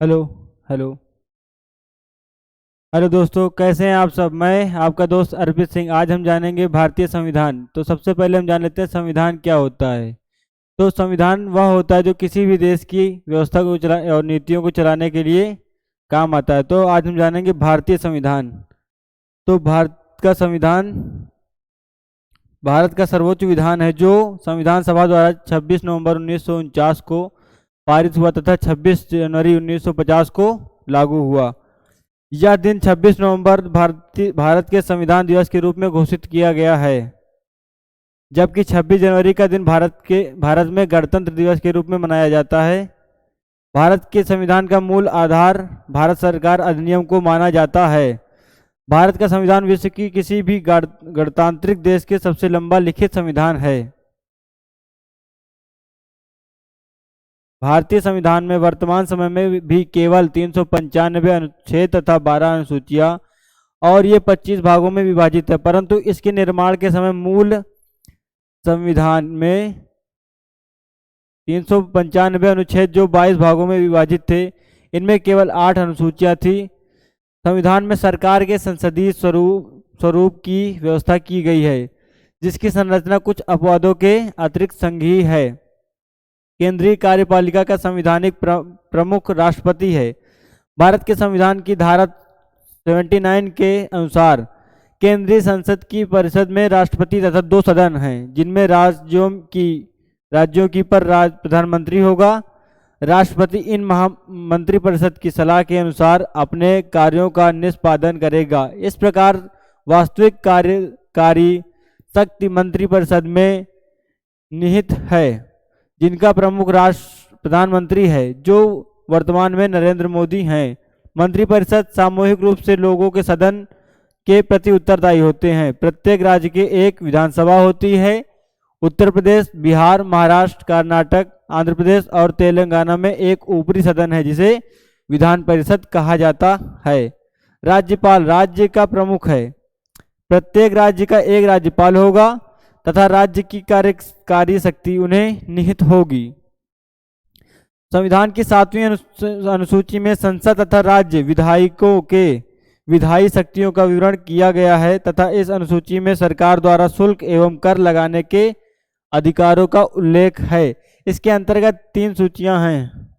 Hello. Hello. Hello दोस्तों, कैसे हैं आप सब। मैं आपका दोस्त अर्पित सिंह। आज हम जानेंगे भारतीय संविधान। तो सबसे पहले हम जान लेते हैं संविधान क्या होता है। तो संविधान वह होता है जो किसी भी देश की व्यवस्था को चला और नीतियों को चलाने के लिए काम आता है। तो आज हम जानेंगे भारतीय संविधान। तो भारत का सर्वोच्च विधान है जो संविधान सभा द्वारा 26 नवंबर 1949 को पारित हुआ तथा 26 जनवरी 1950 को लागू हुआ। यह दिन 26 नवंबर भारत के संविधान दिवस के रूप में घोषित किया गया है, जबकि 26 जनवरी का दिन भारत में गणतंत्र दिवस के रूप में मनाया जाता है। भारत के संविधान का मूल आधार भारत सरकार अधिनियम को माना जाता है। भारत का संविधान विश्व की किसी भी गणतांत्रिक देश के सबसे लंबा लिखित संविधान है। भारतीय संविधान में वर्तमान समय में भी केवल 395 अनुच्छेद तथा 12 अनुसूचियां और ये 25 भागों में विभाजित है, परंतु इसके निर्माण के समय मूल संविधान में 395 अनुच्छेद जो 22 भागों में विभाजित थे, इनमें केवल 8 अनुसूचियां थी। संविधान में सरकार के संसदीय स्वरूप की व्यवस्था की गई है, जिसकी संरचना कुछ अपवादों के अतिरिक्त संघीय है। केंद्रीय कार्यपालिका का संवैधानिक प्रमुख राष्ट्रपति है। भारत के संविधान की धारा 79 के अनुसार केंद्रीय संसद की परिषद में राष्ट्रपति तथा 2 सदन हैं, जिनमें राज्यों की पर प्रधानमंत्री होगा। राष्ट्रपति इन मंत्रिपरिषद की सलाह के अनुसार अपने कार्यों का निष्पादन करेगा। इस प्रकार वास्तविक कार्यकारी शक्ति मंत्रिपरिषद में निहित है, जिनका प्रमुख प्रधानमंत्री है, जो वर्तमान में नरेंद्र मोदी हैं। मंत्रिपरिषद सामूहिक रूप से लोगों के सदन के प्रति उत्तरदायी होते हैं। प्रत्येक राज्य के एक विधानसभा होती है। उत्तर प्रदेश, बिहार, महाराष्ट्र, कर्नाटक, आंध्र प्रदेश और तेलंगाना में एक ऊपरी सदन है, जिसे विधान परिषद कहा जाता है। राज्यपाल राज्य का प्रमुख है। प्रत्येक राज्य का एक राज्यपाल होगा तथा राज्य की कार्य शक्ति उन्हें निहित होगी। संविधान की 7वीं अनुसूची में संसद तथा राज्य विधायकों के विधायी शक्तियों का विवरण किया गया है तथा इस अनुसूची में सरकार द्वारा शुल्क एवं कर लगाने के अधिकारों का उल्लेख है। इसके अंतर्गत 3 सूचियां हैं।